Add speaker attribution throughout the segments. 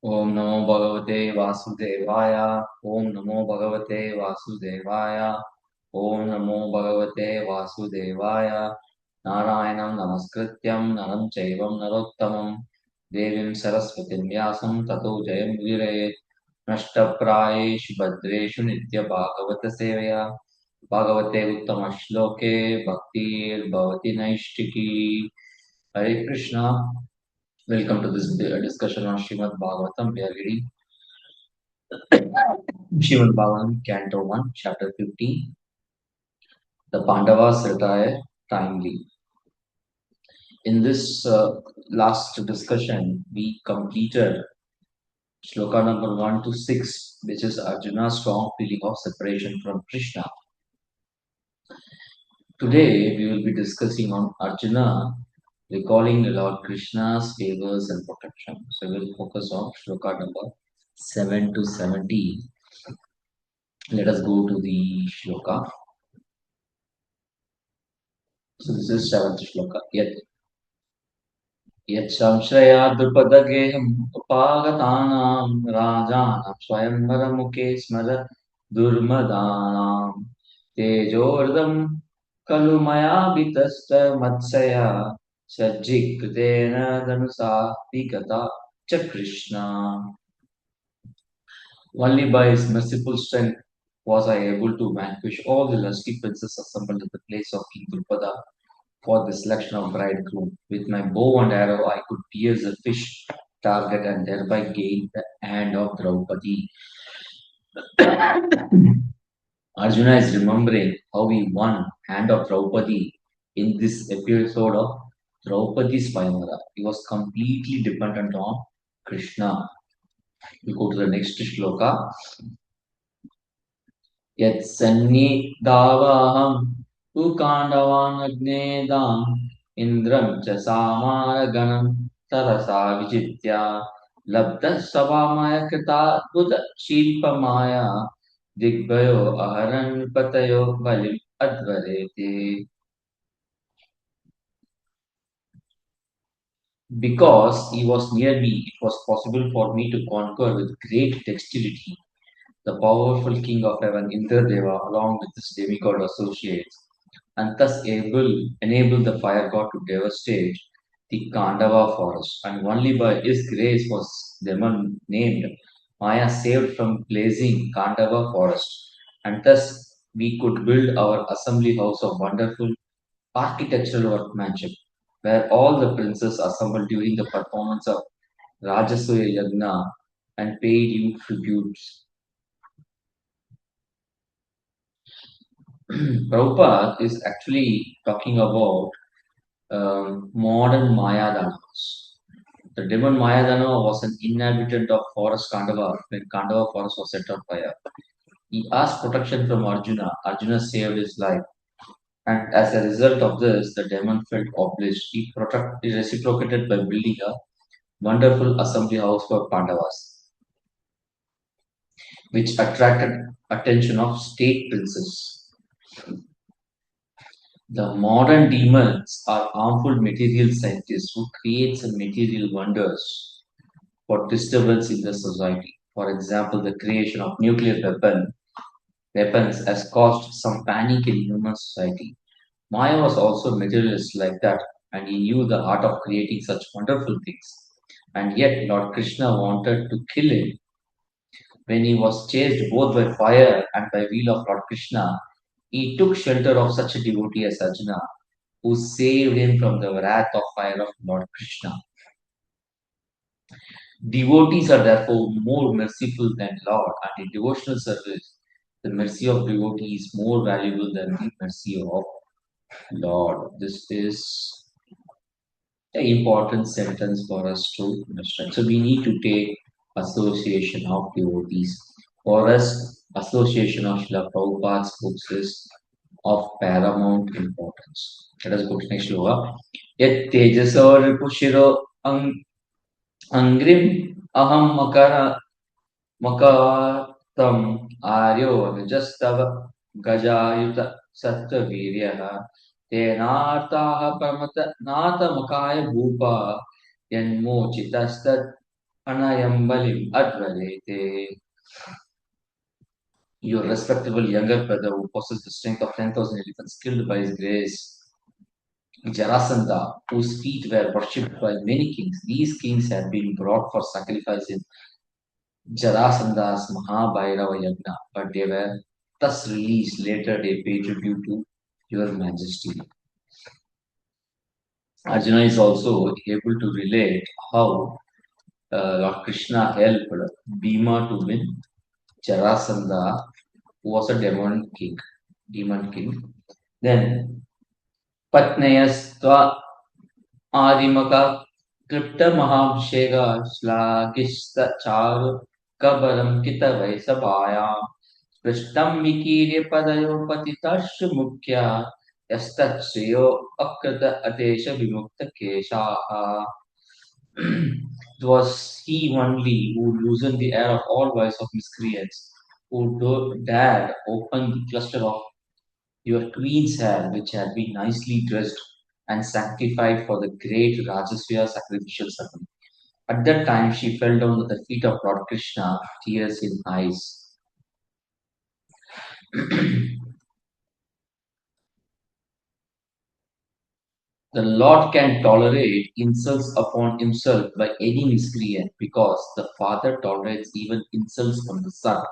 Speaker 1: ओम नमो भगवते वासुदेवाय। ओम नमो भगवते वासुदेवाय। ओम नमो भगवते वासुदेवाय। नारायणं नमस्कृत्यं नरं चैवं नरोत्तमं देवीं सरस्वतीं व्यासं ततो जयमुदीरयेत्। नष्टप्रायेषु भद्रेषु नित्यभागवत सेवया भागवते उत्तमश्लोके भक्तिर्भवति नैष्टिकी। हरे Krishna. Welcome to this discussion on Srimad Bhagavatam. We are reading Srimad Bhagavatam, Canto 1, Chapter 15. The Pandavas retire timely. In this last discussion, we completed Shloka number 1 to 6, which is Arjuna's strong feeling of separation from Krishna. Today, we will be discussing on Arjuna recalling Lord Krishna's favors and protection. So, we will focus on Shloka number 7 to 17. Let us go to the shloka. So this is seventh shloka. Yat samshraya drupadageham upagatanam rajanam swayamvara smara durmadanam tejordam kalumaya vitasta matsaya sajjikrutena dhanusa vigata cha Krishna. Only by his merciful strength was I able to vanquish all the lusty princes assembled at the place of King Drupada for the selection of bridegroom. With my bow and arrow, I could pierce a fish target and thereby gain the hand of Draupadi. Arjuna is remembering how he won hand of Draupadi in this episode of Draupadi's Swayamvara. He was completely dependent on Krishna. We go to the next shloka. यत्सन्निधावाहं तु काण्डवानग्नेदाम् इन्द्रं च सामारगणं तरसा विजित्या लब्धः सभामाय कृताद्भुतशिल्पमाया दिग्भयो अहरन् पतयो बलिम् अध्वरेते. Because he was near me, it was possible for me to conquer with great dexterity the powerful king of heaven, Indradeva, along with his demigod associates, and thus enable the fire god to devastate the Kandava forest. And only by his grace was Demon named Maya saved from blazing Kandava forest. And thus we could build our assembly house of wonderful architectural workmanship, where all the princes assembled during the performance of Rajasuya Yagna and paid you tributes. Prabhupada is actually talking about modern Mayadanas. The demon Mayadana was an inhabitant of forest Kandava when Kandava forest was set on fire. He asked protection from Arjuna. Arjuna saved his life. And as a result of this, the demon felt obliged. He reciprocated by building a wonderful assembly house for Pandavas, which attracted attention of state princes. The modern demons are harmful material scientists who create some material wonders for disturbance in the society. For example, the creation of weapons has caused some panic in human society. Maya was also a materialist like that, and he knew the art of creating such wonderful things. And yet, Lord Krishna wanted to kill him. When he was chased both by fire and by wheel of Lord Krishna, he took shelter of such a devotee as Arjuna, who saved him from the wrath of fire of Lord Krishna. Devotees are therefore more merciful than Lord, and in devotional service, the mercy of devotee is more valuable than the mercy of Lord. This is an important sentence for us to understand. So we need to take association of devotees. For us, association of Srila Prabhupada's books is of paramount importance. Let us go to next shloka. Yat tejasa ripushiro Angrim aham makatam aryo nijastava gajayuta sattvaviryaha tenartaha pramata nata makaya bhupa yanmochitastat Anayam Balim Advarete. Your respectable younger brother who possesses the strength of 10,000 elephants killed by his grace. Jarasandha, whose feet were worshipped by many kings. These kings had been brought for sacrifice in Jarasandha's Mahabhairava Yagna, but they were thus released. Later they paid tribute to your majesty. Arjuna is also able to relate how Lord Krishna helped Bhima to win Jarasandha, who was a demon king. Demon king. Then Patnayastva Adimaka क्लिप्तमहाभिषेक श्लाघिस्तचारु कबरं कितवैसभायां पृष्ठं विकीर्य पदयो पतितश्च मुख्या यस्तच्छ्रेयो अकृत अदेश विमुक्त केशाः. It was he only who loosened the air of all vice of miscreants, who dared open the cluster of your queen's hair, which had been nicely dressed and sanctified for the great Rajasviya sacrificial ceremony. At that time, she fell down at the feet of Lord Krishna, tears in eyes. The Lord can tolerate insults upon himself by any miscreant because the Father tolerates even insults from the Son,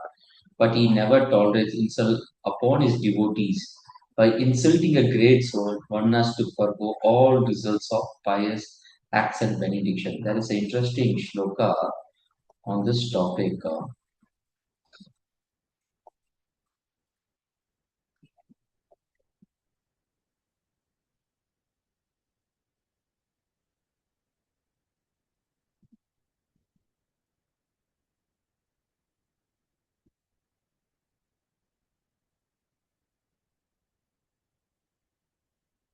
Speaker 1: but he never tolerates insult upon his devotees. By insulting a great soul, one has to forgo all results of pious acts and benediction. There is an interesting shloka on this topic.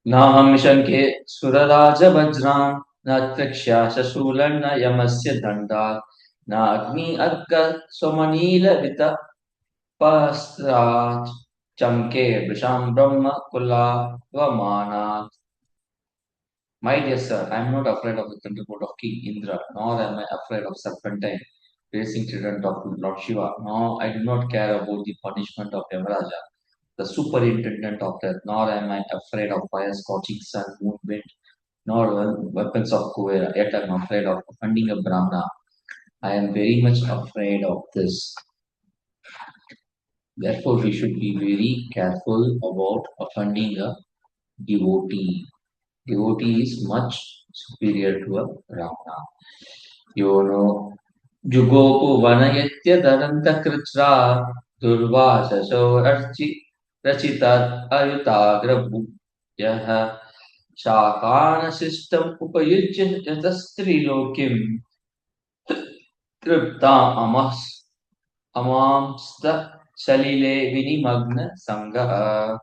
Speaker 1: नाहं शङ्के सुरराजवज्रान् न त्रिक्ष्या शशूलन्न यमस्य दण्डात् नाग्नि अर्क स्वमनीलवितपस्त्रात् चङ्के वृषां ब्रह्म कुलावमानात्. My dear sir, I am not afraid of the thunderbolt of King Indra, nor am I afraid of serpentine racing trident of Lord Shiva, nor I do not care about the punishment of Yamaraja, the superintendent of death, nor am I afraid of fire, scorching sun, moon, wind, nor weapons of Kuvera, yet I am afraid of offending a Brahmana. I am very much afraid of this. Therefore, we should be very careful about offending a devotee. Devotee is much superior to a Brahmana. You know, Jugopu Vanayatya Daranta Kritra Durvasasho Rachitat Ayutagra Yaha Shakana system Upayujya Yatastrilokim Tripta Amamsta Salile Vinimagna Sangha.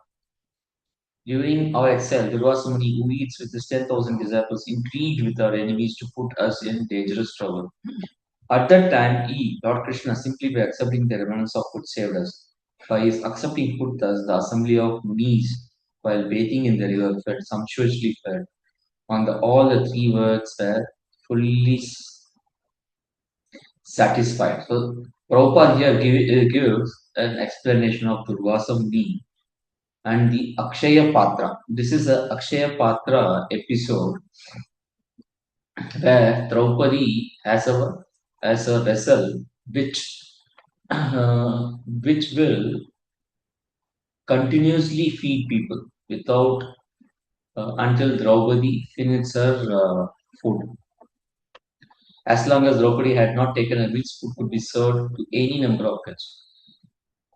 Speaker 1: During our exile, Durvasa Muni, who eats with his 10,000 disciples, intrigued with our enemies to put us in dangerous trouble. At that time, he, Lord Krishna, simply by accepting the remnants of food saved us. By his accepting food, thus, the assembly of Munis, while bathing in the river, fed sumptuously fed. All the three words were fully satisfied. So, Prabhupada here gives an explanation of Durvasa Muni and the Akshaya Patra. This is a Akshaya Patra episode where Draupadi has a vessel which which will continuously feed people without until Draupadi finishes her food. As long as Draupadi had not taken a meal, food could be served to any number of guests.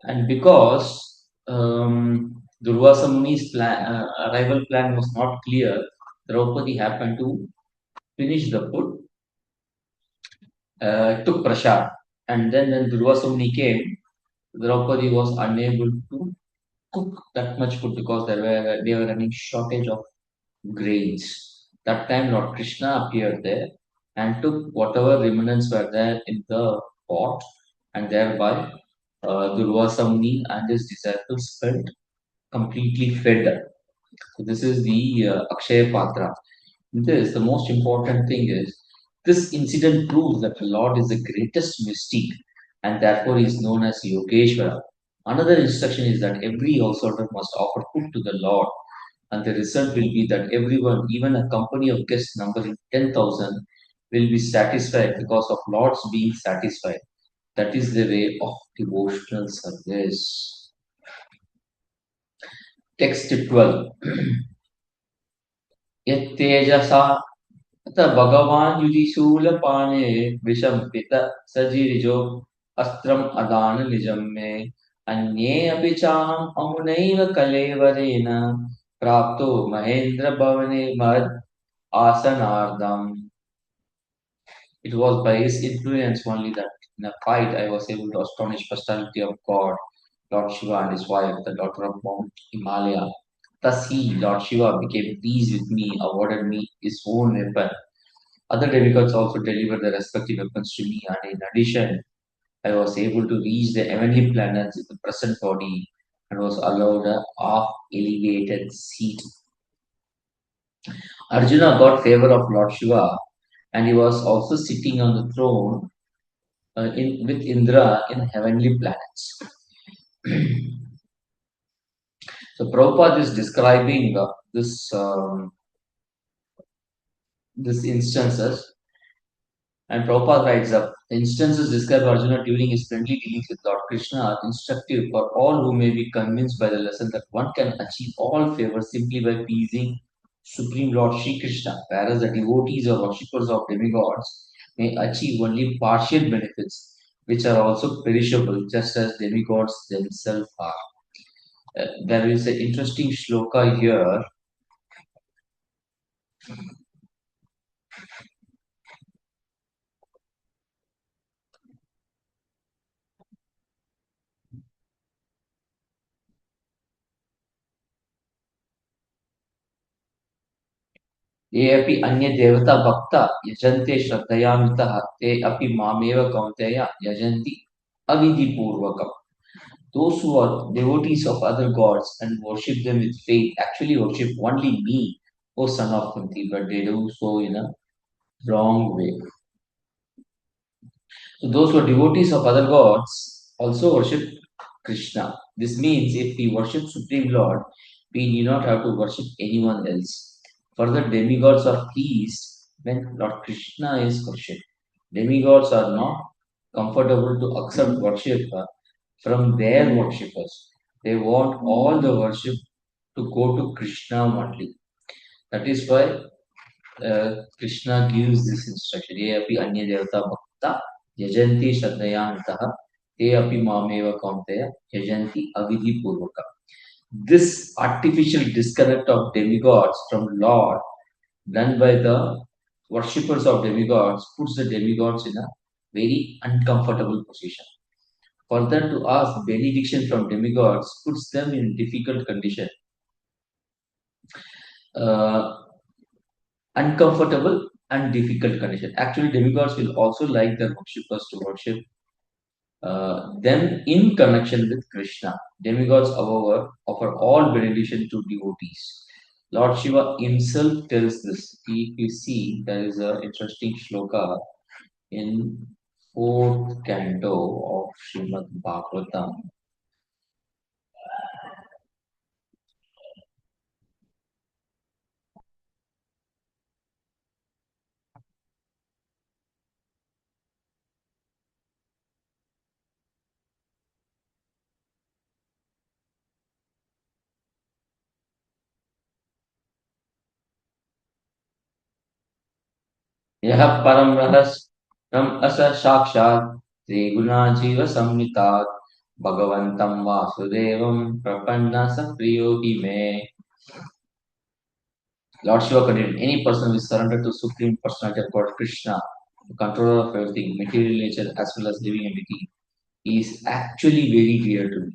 Speaker 1: And because Durvasa Muni's arrival plan was not clear, Draupadi happened to finish the food, took prasad, and then when Durvasa Muni came, Draupadi was unable to cook that much food because they were running shortage of grains. That time Lord Krishna appeared there and took whatever remnants were there in the pot, and thereby Durvasa Muni and his disciples felt completely fed. So this is the Akshaya Patra. The most important thing is This incident proves that the Lord is the greatest mystique and therefore is known as Yogeshwara. Another instruction is that every householder must offer food to the Lord, and the result will be that everyone, even a company of guests numbering 10,000, will be satisfied because of Lord's being satisfied. That is the way of devotional service. Text 12. यत्तेजसा अथ भगवान् युधिशूलपाणे विषं पित सजीरिजो अस्त्रम् अदान निजं मे अन्ये अपि चाहम् अमुनैव कलेवरेण प्राप्तो महेन्द्र भवने मद् आसनार्धम्. It was by his influence only that in a fight I was able to astonish personality of God, Lord Shiva and his wife, the daughter of Mount Himalaya. Thus he, Lord Shiva, became pleased with me, awarded me his own weapon. Other demigods also delivered their respective weapons to me, and in addition, I was able to reach the heavenly planets with the present body and was allowed a half elevated seat. Arjuna got favor of Lord Shiva, and he was also sitting on the throne with Indra in heavenly planets. So Prabhupada is describing this instances, and Prabhupada writes up the instances describe Arjuna during his friendly dealings with Lord Krishna are instructive for all who may be convinced by the lesson that one can achieve all favor simply by pleasing Supreme Lord Sri Krishna, whereas the devotees or worshippers of demigods may achieve only partial benefits, which are also perishable, just as demigods themselves are. There is an interesting shloka here. ये अपि अन्य देवता भक्ता यजन्ते श्रद्धयान्वितः ते अपि मामेव कौन्तेय यजन्ति avidhi-purvakam. Those who are devotees of other gods and worship them with faith actually worship only me, O son of Kunti, but they do so in a wrong way. So those who are devotees of other gods also worship Krishna. This means if we worship Supreme Lord, we need not have to worship anyone else. Further, demigods are pleased when Lord Krishna is worshipped. Demigods are not comfortable to accept worship from their worshippers. They want all the worship to go to Krishna only. That is why Krishna gives this instruction. Ye api anya devata bhakta yajanti shraddhayantaha te api mameva kaunteya yajanti avidhi purvaka. This artificial disconnect of demigods from Lord done by the worshippers of demigods puts the demigods in a very uncomfortable position. Further, to ask benediction from demigods puts them in difficult condition. Uh, Uncomfortable and difficult condition. Actually, demigods will also like their worshippers to worship them in connection with Krishna. Demigods, however, offer all benediction to devotees. Lord Shiva himself tells this. If you see, there is an interesting shloka in fourth canto of Srimad Bhagavatam. यह परम रहस्यम अस साक्षात् त्रिगुणाजीव संहितात् भगवन्तं वासुदेवं प्रपन्न स प्रियो हि मे. Lord Shiva continued, any person who is surrendered to Supreme Personality of God, Krishna, the controller of everything, material nature as well as living entity, is actually very dear to me.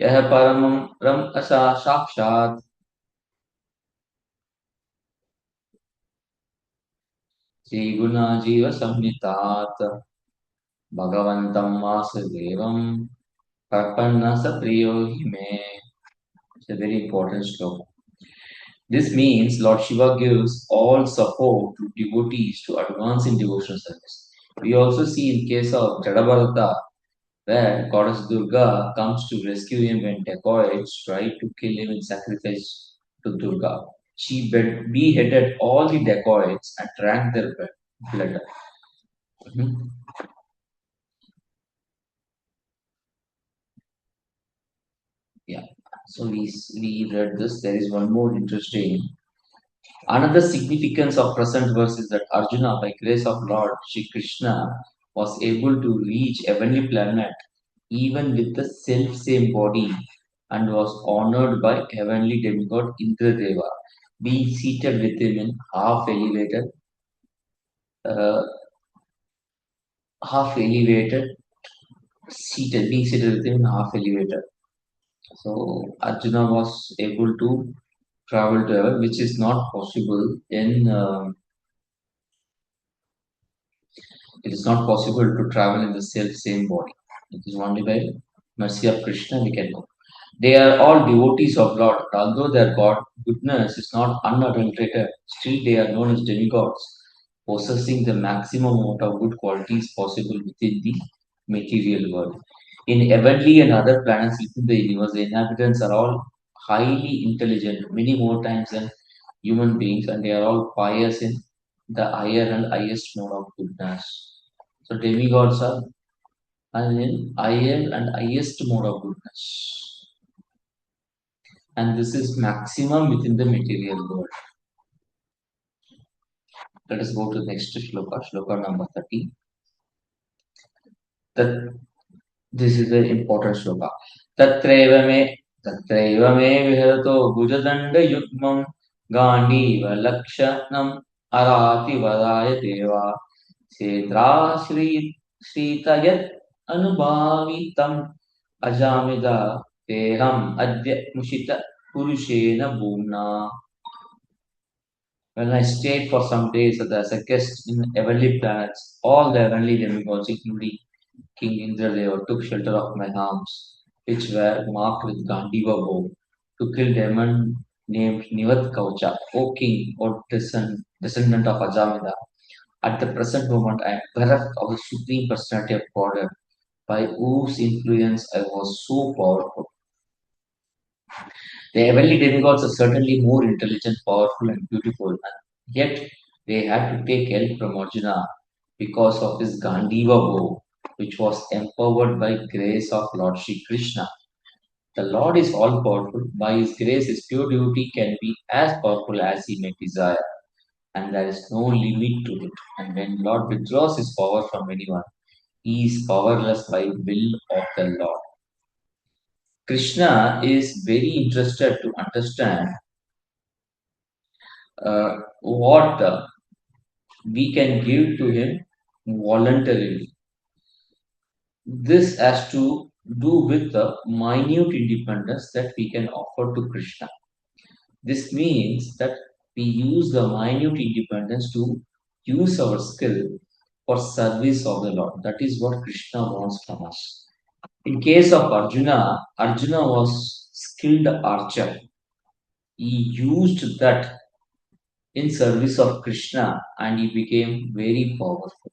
Speaker 1: यह परमं रम असा साक्षात् त्रिगुणाजीव संहितात् भगवन्तं वासुदेवं प्रपन्न स प्रियो हि मे. It's a very important sloka. This means Lord Shiva gives all support to devotees to advance in devotional service. We also see in case of Jadabharata where goddess Durga comes to rescue him when dacoits try to kill him in sacrifice to Durga. She beheaded all the dacoits and drank their blood. Mhm. Yeah. So we read this. There is one more interesting. Another significance of present verse is that Arjuna, by grace of Lord Shri Krishna, was able to reach heavenly planet even with the self same body and was honored by heavenly demigod Indradeva, being seated with him in uh, half elevated, being seated with him in half elevated. So Arjuna was able to travel to heaven, which is not possible in it is not possible to travel in the self same body. It is only by mercy of Krishna we can go. They are all devotees of Lord. Although their God goodness is not unadulterated, still they are known as demigods, possessing the maximum amount of good qualities possible within the material world. In heavenly and other planets within the universe, the inhabitants are all highly intelligent, many more times than human beings, and they are all pious in the higher and highest mode of goodness. So demigods are in higher and highest mode of goodness. And this is maximum within the material world. Let us go to the next shloka, shloka number 30. That this is the important shloka. तत्रैव मे तत्रैव मे विहरतो भुजदण्डयुग्मं गाण्डीव लक्षणम् अरातिवराय देवा क्षेत्राश्री श्रीतयत् अनुभावितम् अजामिदा तेहम् अद्य मुषित पुरुषेण भूम्ना. When I stayed for some days as a guest in heavenly planets, all the heavenly demigods, including King Indradeva, took shelter of my arms, which were marked with Gandiva bow, to kill demon named Nivat Kaucha, O king, O descendant of Ajamida. At the present moment, I am bereft of the supreme personality of God, by whose influence I was so powerful. The heavenly demigods are certainly more intelligent, powerful, and beautiful, and yet they had to take help from Arjuna because of his Gandiva bow, which was empowered by grace of Lord Shri Krishna. The Lord is all powerful. By his grace, his pure devotee can be as powerful as he may desire, and there is no limit to it. And when Lord withdraws his power from anyone, he is powerless by will of the Lord. Krishna is very interested to understand what we can give to him voluntarily. This has to do with the minute independence that we can offer to Krishna. This means that we use the minute independence to use our skill for service of the Lord. That is what Krishna wants from us. In case of Arjuna, Arjuna was skilled archer. He used that in service of Krishna and he became very powerful.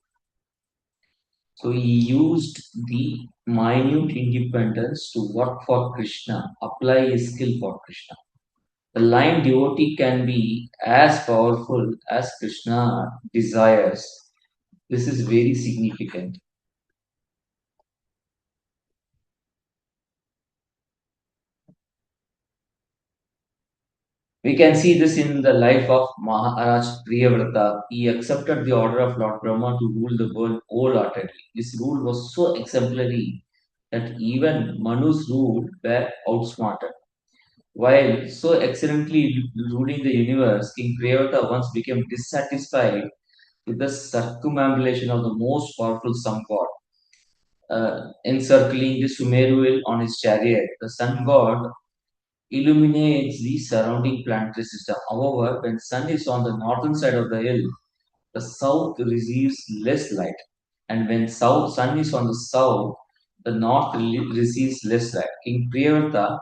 Speaker 1: So he used the minute independence to work for Krishna, apply his skill for Krishna. The line devotee can be as powerful as Krishna desires. This is very significant. We can see this in the life of Maharaj Priyavrata. He accepted the order of Lord Brahma to rule the world wholeheartedly. His rule was so exemplary that even Manu's rule were outsmarted. While so excellently ruling the universe, King Priyavrata once became dissatisfied with the circumambulation of the most powerful sun god, encircling the Sumeru hill on his chariot. The sun god illuminates the surrounding planetary system. However, when sun is on the northern side of the hill, the south receives less light, and when sun is on the south, the north receives less light. King Priyavrata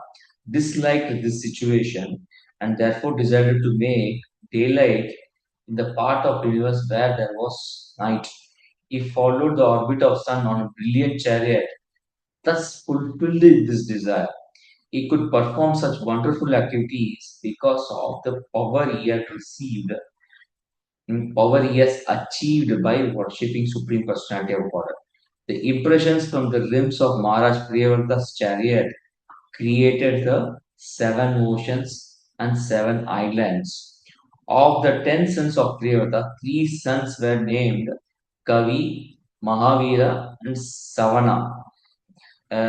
Speaker 1: disliked this situation and therefore decided to make daylight in the part of the universe where there was night. He followed the orbit of sun on a brilliant chariot, thus fulfilling this desire. He could perform such wonderful activities because of the power he had received, power he has achieved by worshipping Supreme Personality of God. The impressions from the rims of Maharaj Priyavrata's chariot created the seven oceans and seven islands. Of the 10 sons of Priyavrata, three sons were named Kavi, Mahavira, and Savana,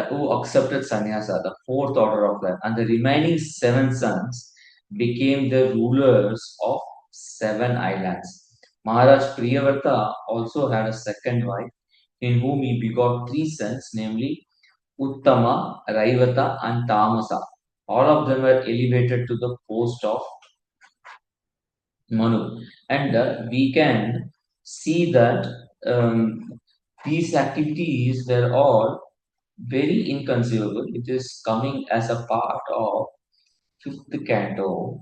Speaker 1: who accepted sannyasa, the fourth order of life, and the remaining seven sons became the rulers of seven islands. Maharaj Priyavrata also had a second wife, in whom he begot three sons, namely Uttama, Raivata, and Tamasa. All of them were elevated to the post of Manu. And we can see that these activities were all very inconceivable. It is coming as a part of fifth canto.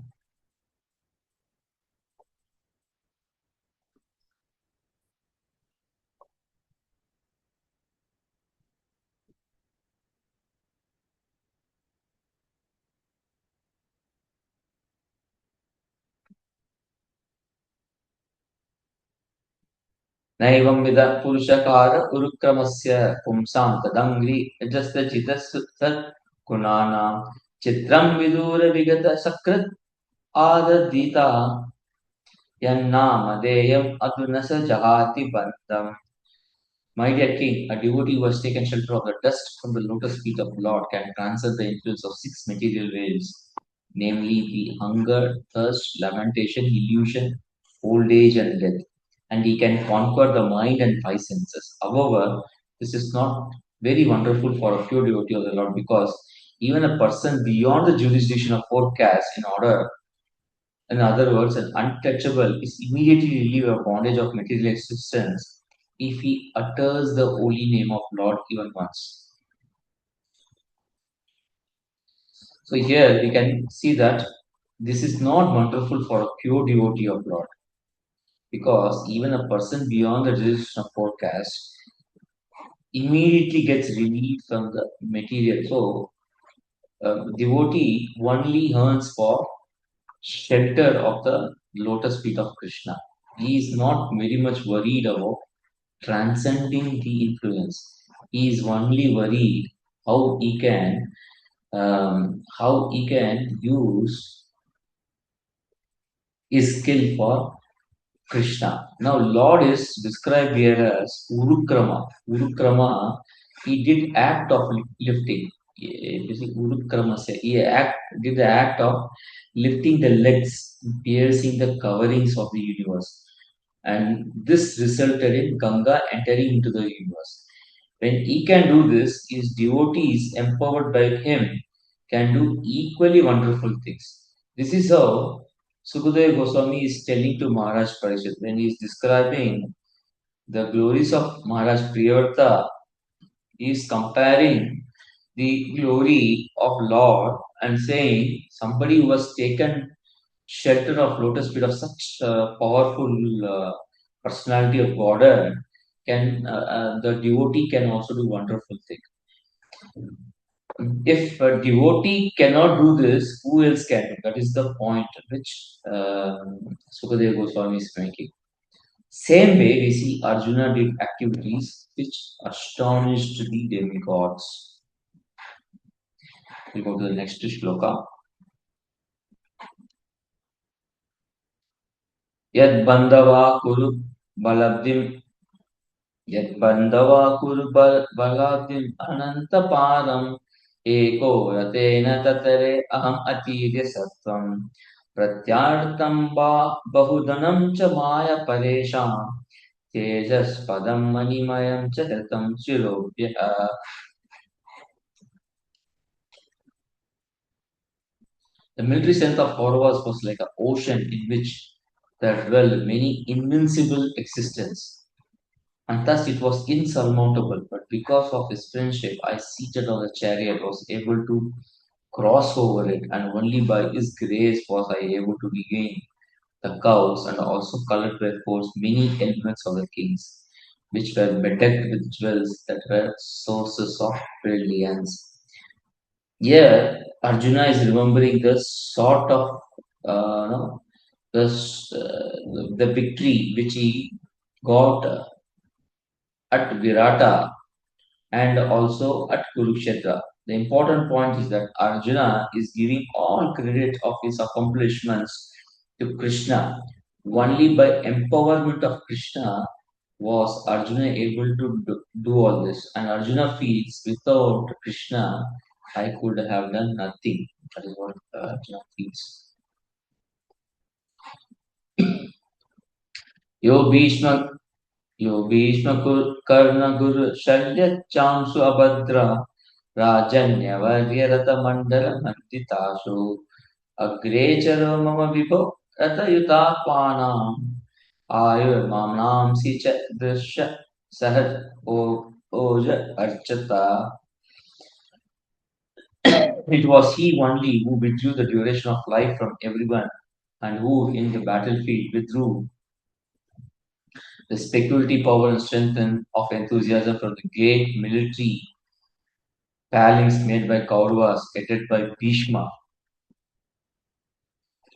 Speaker 1: नैवं with पुरुषकार उरुक्रमस्य पुंसां तदङ्घ्रि यजस्तचितः गुणानां चित्रं विदूर विगत सकृत् आदधीता यन्नामधेयम् अधुना स जहाति बन्धम्. My dear king, a devotee who has taken shelter of the dust from the lotus feet of Lord can transcend the influence of six material waves, namely the hunger, thirst, lamentation, illusion, old age, and death. And he can conquer the mind and five senses. However, this is not very wonderful for a pure devotee of the Lord because even a person beyond the jurisdiction of four castes, in other words, an untouchable is immediately relieved of bondage of material existence if he utters the holy name of Lord even once. So here we can see that this is not wonderful for a pure devotee of Lord because even a person beyond the jurisdiction of four castes immediately gets relieved from the material. So devotee only yearns for shelter of the lotus feet of Krishna. He is not very much worried about transcending the influence. He is only worried how he can use his skill for Krishna. Now, Lord is described here as Urukrama. Urukrama, he did act of lifting. Urukrama say did the act of lifting the legs, piercing the coverings of the universe. And this resulted in Ganga entering into the universe. When he can do this, his devotees empowered by him can do equally wonderful things. This is how Sukadeva Goswami is telling to Maharaj Parishit when he is describing the glories of Maharaj Priyavrata. He is comparing the glory of Lord and saying somebody who has taken shelter of lotus feet of such powerful personality of God can the devotee can also do wonderful things. If a devotee cannot do this, who else can? That is the point which Sukadeva Goswami is making. Same way, we see Arjuna did activities which astonished the demigods. We'll go to the next shloka. Yad bandava kuru balabdim यद्बन्धवा कुरु बलाद्युम् अनन्तपारम् एको रतेन ततरे अहम् अतीर्य सत्त्वम् प्रत्यार्तं वा बहुधनं च माया परेषां तेजस्पदं मणिमयं च हृतं शिरोभ्यः. The military strength of Kauravas was like an ocean in which there dwelled many invincible existence. And thus it was insurmountable. But because of his friendship, I seated on the chariot was able to cross over it, and only by his grace was I able to regain the cows and also colored by force many elements of the kings, which were bedecked with jewels that were sources of brilliance. Here, Arjuna is remembering the sort of no, the victory which he got at Virata and also at Kurukshetra. The important point is that Arjuna is giving all credit of his accomplishments to Krishna. Only by empowerment of Krishna was Arjuna able to do all this. And Arjuna feels without Krishna, I could have done nothing. That is what Arjuna feels. Yo Bhishma यो भीष्मकर्णगुरु शल्यचांसु अभद्रा राजन्यवर्यरतमण्डलमण्डितासु अग्रे चरो मम विभो रथयुतात्मानाम् आयुर्मांसि च दृश्य सहज ओज अर्चता. It was he only who withdrew the duration of life from everyone and who in the battlefield withdrew the speculative power and strength of enthusiasm from the great military phalanx made by Kauravas, headed by Bhishma,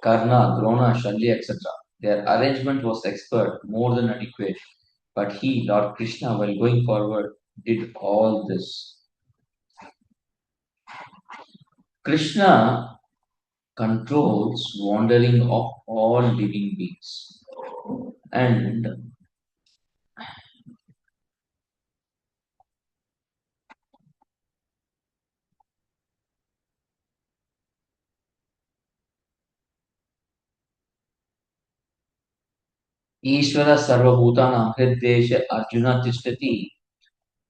Speaker 1: Karna, Drona, Shalya, etc. Their arrangement was expert, more than adequate, but he, Lord Krishna, while going forward, did all this. Krishna controls wandering of all living beings. And Ishvara Sarvabhutana Hridesha Arjuna Tishtati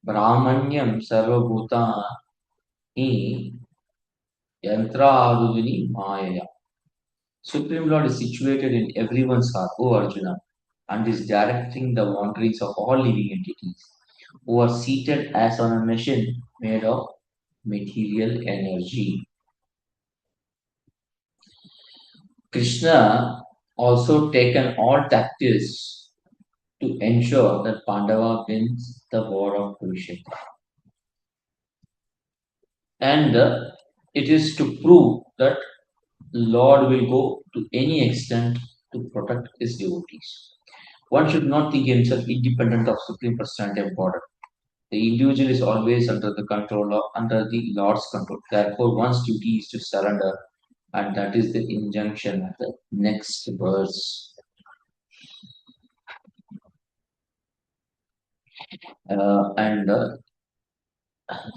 Speaker 1: Brahmanyam Sarvabhutani Yantra Maya. Supreme Lord is situated in everyone's heart, O Arjuna, and is directing the wanderings of all living entities who are seated as on a machine made of material energy. Krishna also taken all tactics to ensure that Pandava wins the war of Kurukshetra. And it is to prove that Lord will go to any extent to protect his devotees. One should not think himself independent of Supreme Personality of God. The individual is always under the Lord's control. Therefore, one's duty is to surrender, and that is the injunction of the next verse. And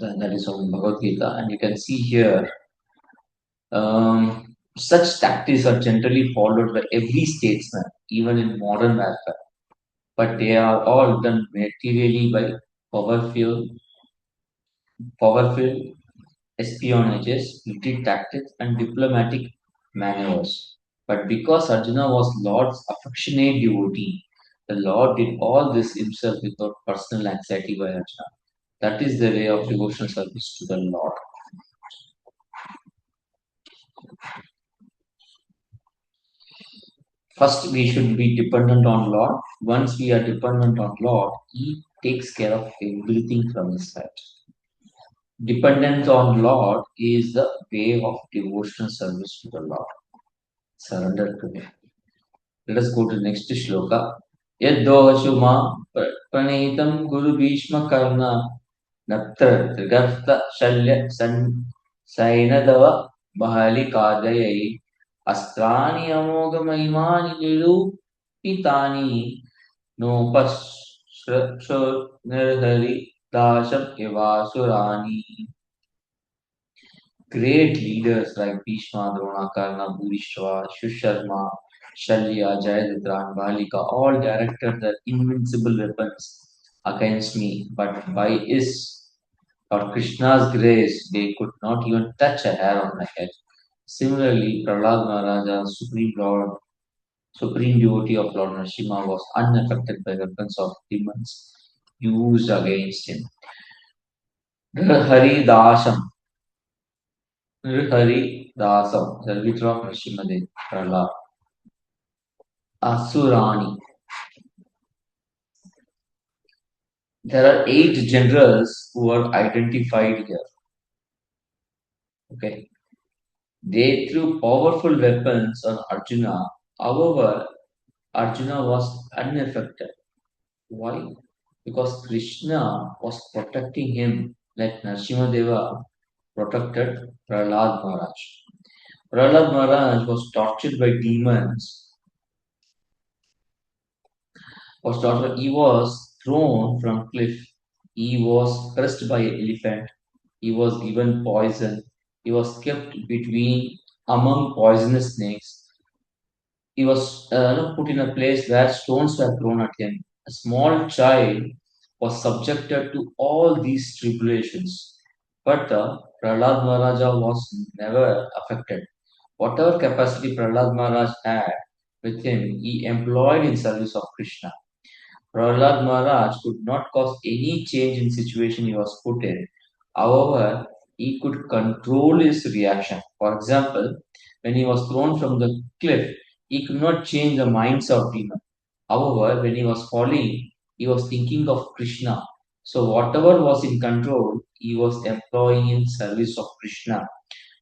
Speaker 1: that is from Bhagavad Gita. And you can see here, such tactics are generally followed by every statesman, even in modern warfare. But they are all done materially by powerful, powerful espionages, military tactics, and diplomatic maneuvers. But because Arjuna was Lord's affectionate devotee, the Lord did all this himself without personal anxiety by Arjuna. That is the way of devotional service to the Lord. First, we should be dependent on Lord. Once we are dependent on Lord, He takes care of everything from His side. Dependence on Lord is the way of devotional service to the Lord. Surrender to Him. Let us go to the next shloka. Yaddohashuma pranitam Guru Bhishma Karna Natra Trigartha Shalya Sainadava Bahali Kadayai Astrani Amoga Mahimani Nirupitani No Pashrachur Nirhari Dasham Evasurani. Great leaders like Bhishma, Drona, Karna, Bhurishwa, Shusharma, Shalya, Jayadratha, and Balika all directed their invincible weapons against me, but by his or Krishna's grace, they could not even touch a hair on my head. Similarly, Prahlad Maharaja, supreme devotee of Lord Narasimha, was unaffected by weapons of demons used against him. Haridasham, Nrihari Dasam, servitor of Nrsimhadev, Prahlad. Asurani. There are eight generals who are identified here. Okay. They threw powerful weapons on Arjuna. However, Arjuna was unaffected. Why? Because Krishna was protecting him like Narasimhadeva protected Prahlad Maharaj. Prahlad Maharaj was tortured by demons. He was thrown from cliff. He was pressed by an elephant. He was given poison. He was kept between among poisonous snakes. He was put in a place where stones were thrown at him. A small child was subjected to all these tribulations. But Prahlad Maharaja was never affected. Whatever capacity Prahlad Maharaj had with him, he employed in service of Krishna. Prahlad Maharaj could not cause any change in situation he was put in. However, he could control his reaction. For example, when he was thrown from the cliff, he could not change the minds of demons. However, when he was falling, he was thinking of Krishna. So whatever was in control, he was employing in service of Krishna.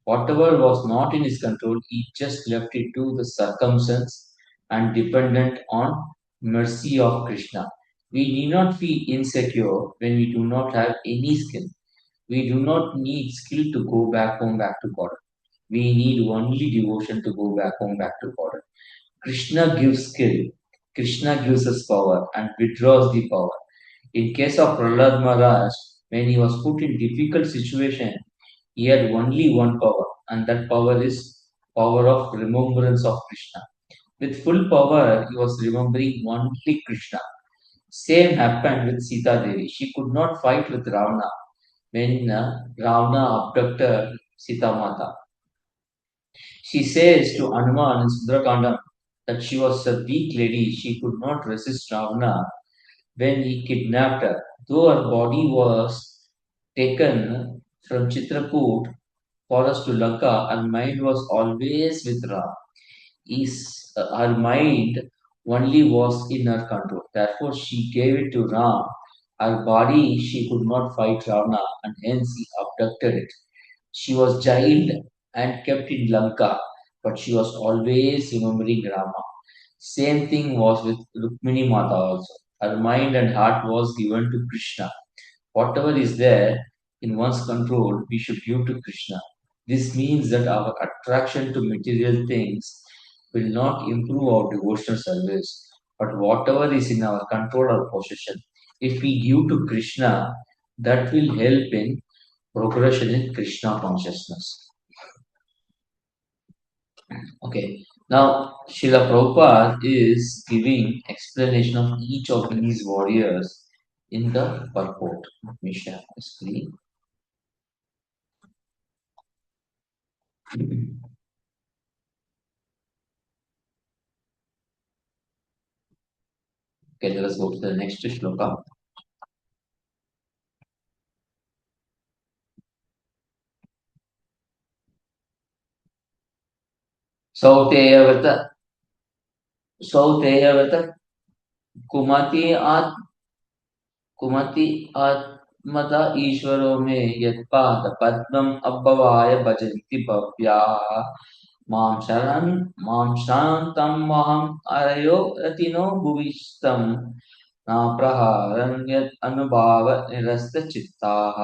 Speaker 1: Whatever was not in his control, he just left it to the circumstance and dependent on mercy of Krishna. We need not feel insecure when we do not have any skill. We do not need skill to go back home, back to God. We need only devotion to go back home, back to God. Krishna gives skill. Krishna gives us power and withdraws the power. In case of Prahlad Maharaj, when he was put in difficult situation, he had only one power, and that power is power of remembrance of Krishna. With full power, he was remembering only Krishna. Same happened with Sita Devi. She could not fight with Ravana when Ravana abducted Sita Mata. She says to Hanuman in Sundarakandam that she was a weak lady. She could not resist Ravana when he kidnapped her. Though her body was taken from Chitrakoot for us to Lanka, her mind was always with Ram. Her mind only was in her control. Therefore, she gave it to Ram. Her body, she could not fight Ravana, and hence he abducted it. She was jailed and kept in Lanka, but she was always remembering Rama. Same thing was with Rukmini Mata also. Her mind and heart was given to Krishna. Whatever is there in one's control, we should give to Krishna. This means that our attraction to material things will not improve our devotional service, but whatever is in our control or possession, if we give to Krishna, that will help in progression in Krishna consciousness. Okay, now Srila Prabhupada is giving explanation of each of these warriors in the purport. Let me share my screen. Okay, let us go to the next shloka. सौतेयव्रत सौतेयव्रत कुमति आत् कुमति आत्मता ईश्वरो मे यत्पाद पद्मम् अब्बवाय भजन्ति भव्याः मां शान्तम् अहम् अरयो रतिनो भुविष्टं न प्रहारं यत् अनुभाव निरस्तचित्ताः.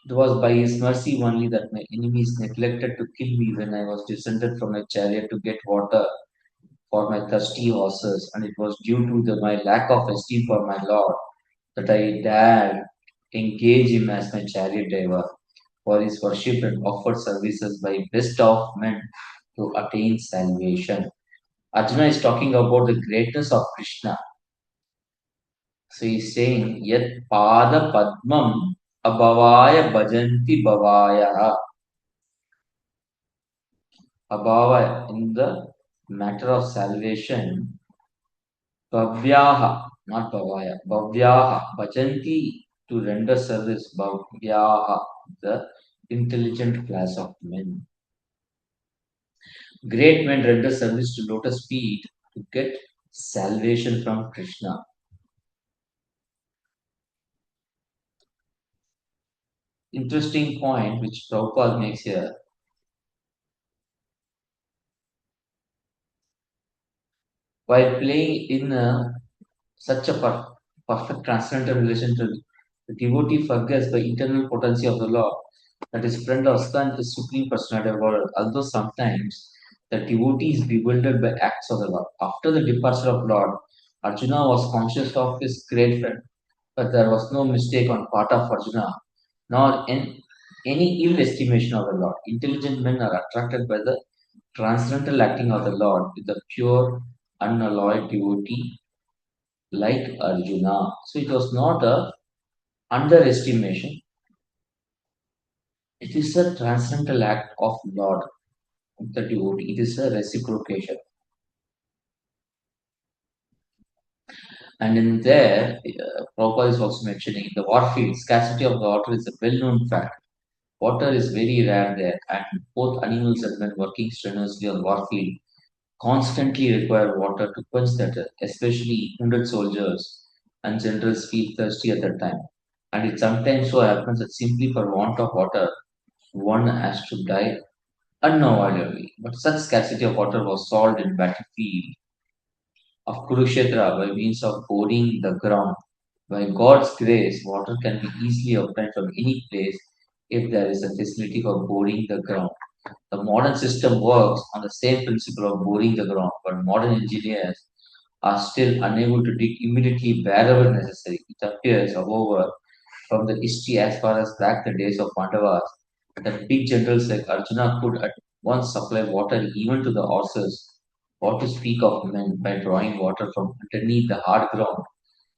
Speaker 1: It was by his mercy only that my enemies neglected to kill me when I was descended from my chariot to get water for my thirsty horses, and it was due to my lack of esteem for my Lord that I dared engage him as my chariot driver for his worship and offered services by best of men to attain salvation. Arjuna is talking about the greatness of Krishna. So he's saying, Yat Pada Padmam Abhavaya Bhajanti Bhavaya. Abhava in the matter of salvation, Bhavyaha, not Bhavaya, Bhavyaha, Bhajanti to render service, Bhavyaha, the intelligent class of men. Great men render service to lotus feet to get salvation from Krishna. Interesting point which Prabhupada makes here. While playing in such a perfect transcendental relationship, the devotee forgets the internal potency of the Lord, that his friend or son is supreme personality of God, although sometimes the devotee is bewildered by acts of the Lord. After the departure of Lord, Arjuna was conscious of his great friend, but there was no mistake on part of Arjuna, nor in any ill estimation of the Lord. Intelligent men are attracted by the transcendental acting of the Lord with a pure, unalloyed devotee like Arjuna. So it was not a underestimation. It is a transcendental act of Lord, the devotee. It is a reciprocation. And in there, Prabhupada is also mentioning the war field, scarcity of water is a well-known fact. Water is very rare there, and both animals and men working strenuously on war field constantly require water to quench their thirst, especially wounded soldiers and generals feel thirsty at that time. And it sometimes so happens that simply for want of water, one has to die unavoidably. But such scarcity of water was solved in battlefield of Kurukshetra by means of boring the ground. By God's grace, water can be easily obtained from any place if there is a facility for boring the ground. The modern system works on the same principle of boring the ground, but modern engineers are still unable to dig immediately wherever necessary. It appears, however, from the history as far as back the days of Pandavas, that big generals like Arjuna could at once supply water even to the horses, what to speak of men by drawing water from underneath the hard ground,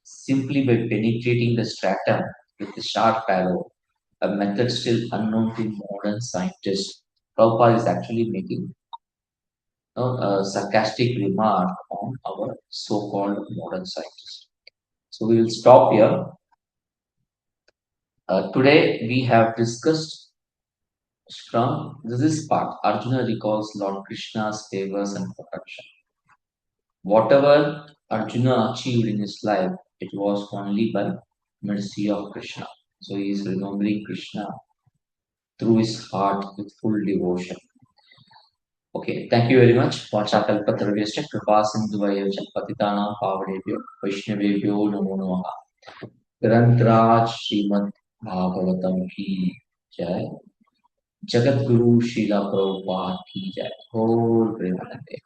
Speaker 1: simply by penetrating the stratum with a sharp arrow, a method still unknown to modern scientists. Prabhupada is actually making a sarcastic remark on our so-called modern scientists. So we will stop here. Today we have discussed from this part. Arjuna recalls Lord Krishna's favors and protection. Whatever Arjuna achieved in his life, it was only by mercy of Krishna. So he is remembering Krishna through his heart with full devotion. Okay, thank you very much. Vachakalpatarvyascha kripasindhuvayavcha patitanam pavanebhyo vaishnavebhyo namo namaha. ग्रंथराज Shrimad Bhagavatam की जय जगत गुरु श्रीला प्रभुपाद की जय। और प्रेमानंदे।